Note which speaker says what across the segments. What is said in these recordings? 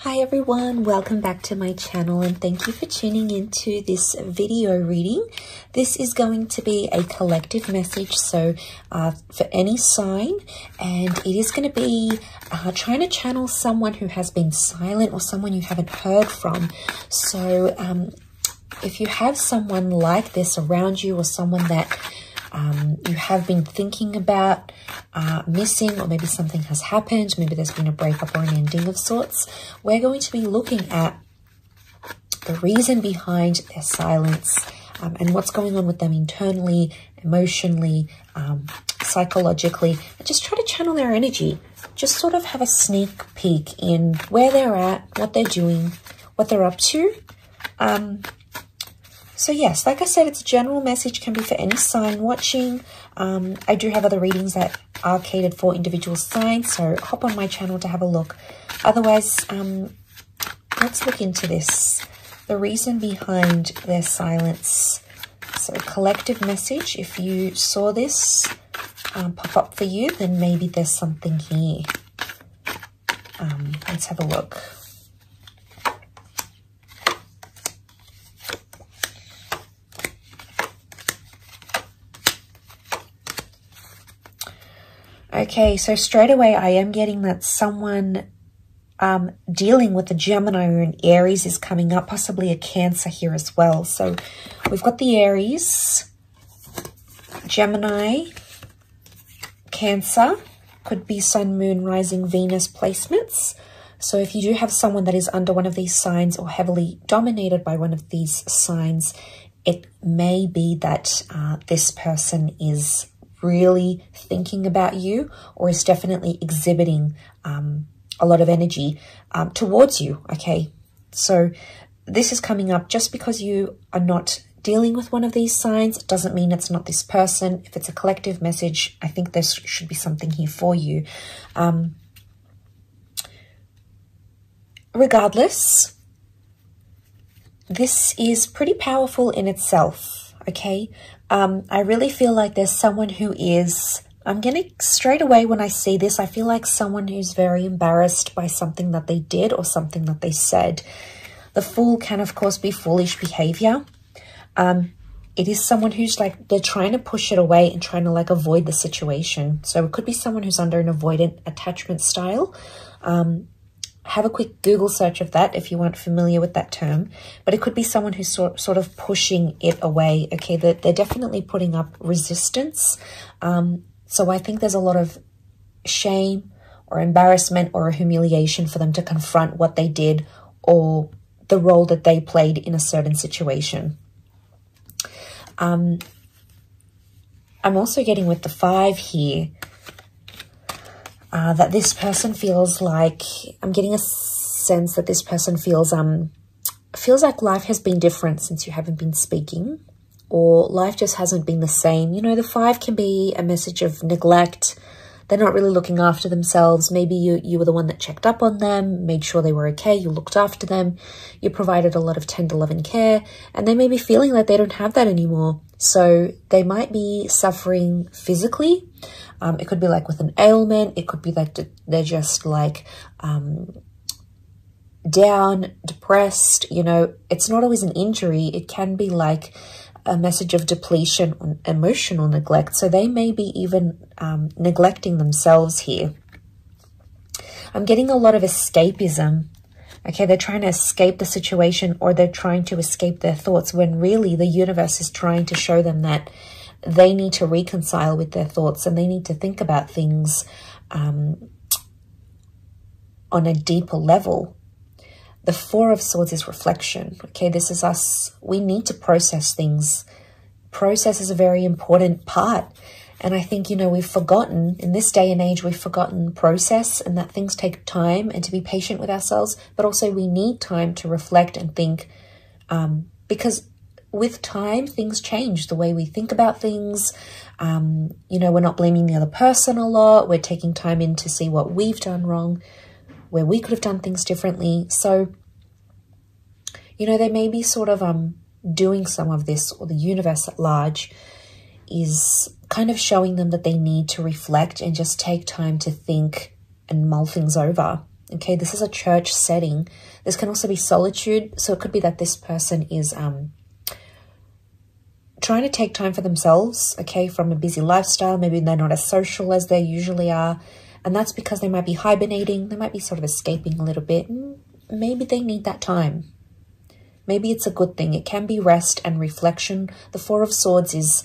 Speaker 1: Hi everyone, welcome back to my channel and thank you for tuning into this video reading. This is going to be a collective message, so for any sign, and it is going to be trying to channel someone who has been silent or someone you haven't heard from. So if you have someone like this around you or someone that you have been thinking about missing, or maybe something has happened, maybe there's been a breakup or an ending of sorts, we're going to be looking at the reason behind their silence and what's going on with them internally, emotionally, psychologically, and just try to channel their energy. Just sort of have a sneak peek in where they're at, what they're doing, what they're up to. So yes, like I said, it's a general message, can be for any sign watching. I do have other readings that are catered for individual signs, so hop on my channel to have a look. Otherwise, let's look into this. The reason behind their silence. So collective message, if you saw this pop up for you, then maybe there's something here. Let's have a look. Okay, so straight away I am getting that someone dealing with a Gemini or an Aries is coming up, possibly a Cancer here as well. So we've got the Aries, Gemini, Cancer, could be Sun, Moon, Rising, Venus placements. So if you do have someone that is under one of these signs or heavily dominated by one of these signs, it may be that this person is really thinking about you, or is definitely exhibiting a lot of energy towards you. Okay, so this is coming up. Just because you are not dealing with one of these signs doesn't mean it's not this person. If it's a collective message, I think there should be something here for you. Regardless, this is pretty powerful in itself. Okay, I really feel like there's someone who is, I'm getting straight away when I see this, I feel like someone who's very embarrassed by something that they did or something that they said. The Fool can, of course, be foolish behavior. It is someone who's like, they're trying to push it away and trying to like avoid the situation. So it could be someone who's under an avoidant attachment style. Have a quick Google search of that if you aren't familiar with that term. But it could be someone who's sort of pushing it away. Okay, they're definitely putting up resistance. So I think there's a lot of shame or embarrassment or humiliation for them to confront what they did or the role that they played in a certain situation. I'm also getting with the 5 here, that this person feels like, I'm getting a sense that this person feels like life has been different since you haven't been speaking, or life just hasn't been the same. You know, the 5 can be a message of neglect. They're not really looking after themselves. Maybe you were the one that checked up on them, made sure they were okay, you looked after them, you provided a lot of tender love and care, and they may be feeling like they don't have that anymore. So they might be suffering physically. It could be like with an ailment. It could be like they're just like down, depressed. You know, it's not always an injury. It can be like a message of depletion or emotional neglect. So they may be even neglecting themselves here. I'm getting a lot of escapism. Okay, they're trying to escape the situation, or they're trying to escape their thoughts, when really the universe is trying to show them that they need to reconcile with their thoughts and they need to think about things on a deeper level. The 4 of Swords is reflection. Okay, this is us. We need to process things. Process is a very important part. And I think, you know, we've forgotten, in this day and age, we've forgotten process, and that things take time, and to be patient with ourselves. But also we need time to reflect and think, because with time, things change. The way we think about things, you know, we're not blaming the other person a lot. We're taking time in to see what we've done wrong, where we could have done things differently. So, you know, they may be sort of doing some of this, or the universe at large is kind of showing them that they need to reflect and just take time to think and mull things over. Okay, this is a church setting. This can also be solitude. So it could be that this person is trying to take time for themselves, okay, from a busy lifestyle. Maybe they're not as social as they usually are. And that's because they might be hibernating. They might be sort of escaping a little bit. Maybe they need that time. Maybe it's a good thing. It can be rest and reflection. The Four of Swords is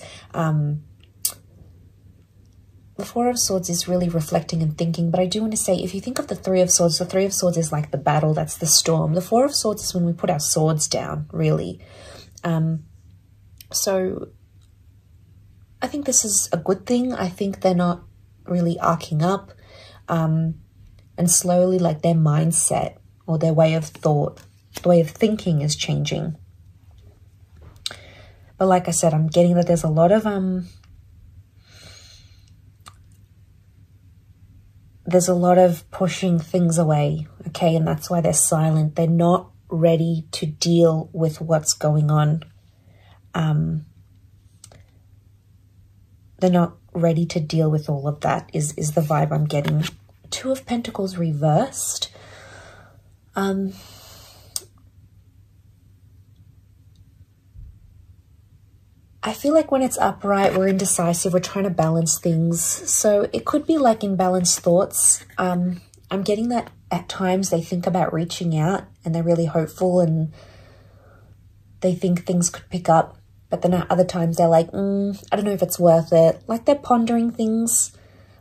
Speaker 1: really reflecting and thinking. But I do want to say, if you think of the Three of Swords, the Three of Swords is like the battle. That's the storm. The Four of Swords is when we put our swords down, really. So I think this is a good thing. I think they're not really arcing up. And slowly, like, their mindset or their way of thought, the way of thinking is changing. But like I said, I'm getting that there's a lot of pushing things away, okay? And that's why they're silent. They're not ready to deal with what's going on. They're not ready to deal with all of that is the vibe I'm getting. Two of Pentacles reversed. I feel like when it's upright, we're indecisive. We're trying to balance things. So it could be like imbalanced thoughts. I'm getting that at times they think about reaching out and they're really hopeful and they think things could pick up. But then at other times they're like, I don't know if it's worth it. Like they're pondering things.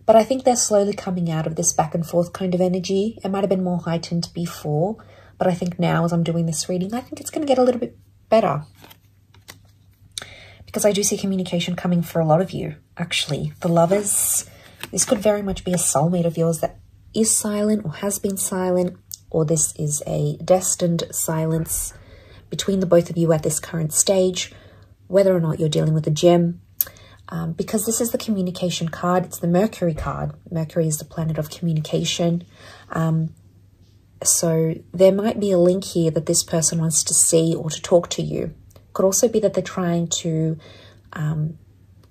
Speaker 1: But I think they're slowly coming out of this back and forth kind of energy. It might have been more heightened before. But I think now as I'm doing this reading, I think it's going to get a little bit better. Because I do see communication coming for a lot of you, actually. The Lovers, this could very much be a soulmate of yours that is silent or has been silent. Or this is a destined silence between the both of you at this current stage. Whether or not you're dealing with a gem. Because this is the communication card. It's the Mercury card. Mercury is the planet of communication. So there might be a link here that this person wants to see or to talk to you. Could also be that they're trying to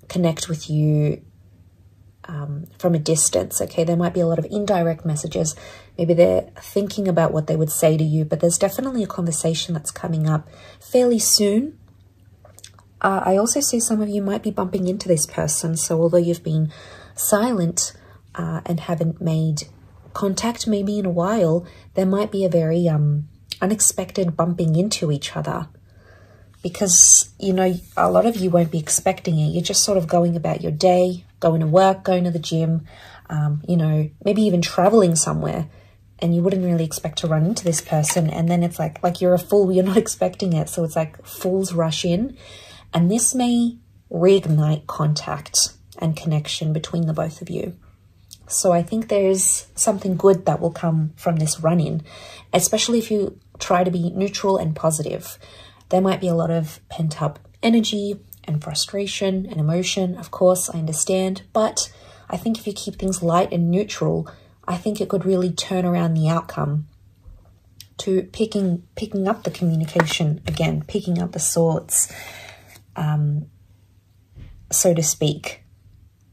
Speaker 1: connect with you from a distance, okay? There might be a lot of indirect messages. Maybe they're thinking about what they would say to you, but there's definitely a conversation that's coming up fairly soon. I also see some of you might be bumping into this person. So although you've been silent and haven't made contact maybe in a while, there might be a very unexpected bumping into each other. Because, you know, a lot of you won't be expecting it. You're just sort of going about your day, going to work, going to the gym, you know, maybe even traveling somewhere. And you wouldn't really expect to run into this person. And then it's like you're a fool, you're not expecting it. So it's like fools rush in. And this may reignite contact and connection between the both of you. So I think there's something good that will come from this run-in, especially if you try to be neutral and positive. There might be a lot of pent-up energy and frustration and emotion. Of course, I understand. But I think if you keep things light and neutral, I think it could really turn around the outcome to picking up the communication again, picking up the swords. So to speak,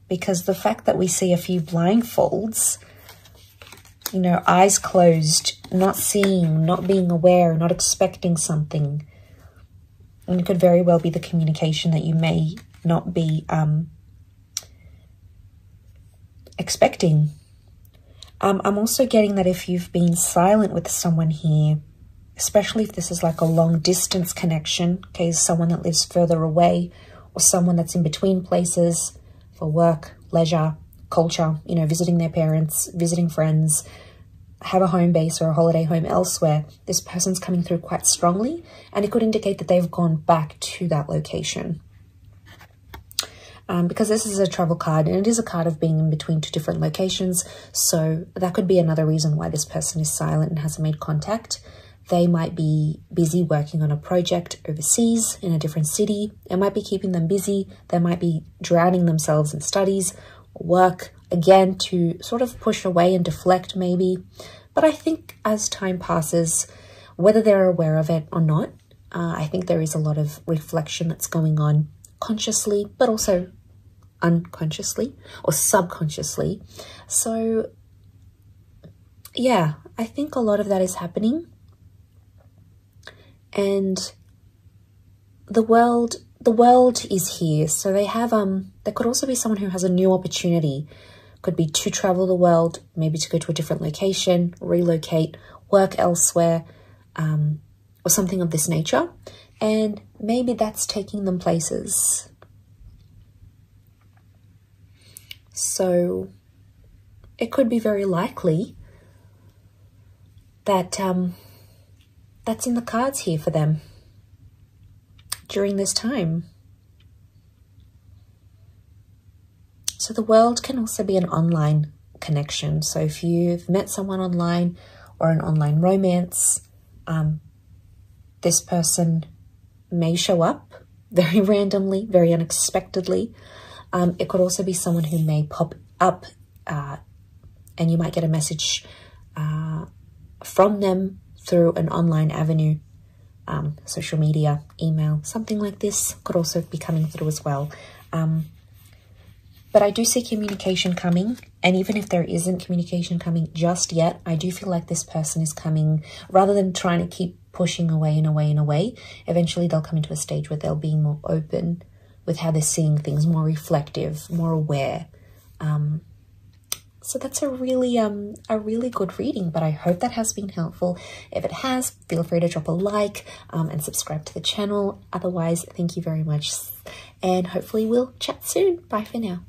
Speaker 1: because the fact that we see a few blindfolds, you know, eyes closed, not seeing, not being aware, not expecting something, and it could very well be the communication that you may not be expecting. I'm also getting that if you've been silent with someone here, especially if this is like a long distance connection, okay, someone that lives further away or someone that's in between places for work, leisure, culture, you know, visiting their parents, visiting friends, have a home base or a holiday home elsewhere, this person's coming through quite strongly and it could indicate that they've gone back to that location. Because this is a travel card and it is a card of being in between two different locations. So that could be another reason why this person is silent and hasn't made contact. They might be busy working on a project overseas in a different city. It might be keeping them busy. They might be drowning themselves in studies or work, again, to sort of push away and deflect maybe. But I think as time passes, whether they're aware of it or not, I think there is a lot of reflection that's going on consciously, but also unconsciously or subconsciously. So yeah, I think a lot of that is happening. And the world is here. So they have, there could also be someone who has a new opportunity. Could be to travel the world, maybe to go to a different location, relocate, work elsewhere, or something of this nature. And maybe that's taking them places. So it could be very likely that that's in the cards here for them during this time. So the world can also be an online connection. So if you've met someone online or an online romance, this person may show up very randomly, very unexpectedly. It could also be someone who may pop up and you might get a message from them through an online avenue, social media, email, something like this could also be coming through as well. But I do see communication coming, and even if there isn't communication coming just yet, I do feel like this person is coming, rather than trying to keep pushing away and away and away, eventually they'll come into a stage where they'll be more open with how they're seeing things, more reflective, more aware. So that's a really good reading, but I hope that has been helpful. If it has, feel free to drop a like and subscribe to the channel. Otherwise, thank you very much, and hopefully we'll chat soon. Bye for now.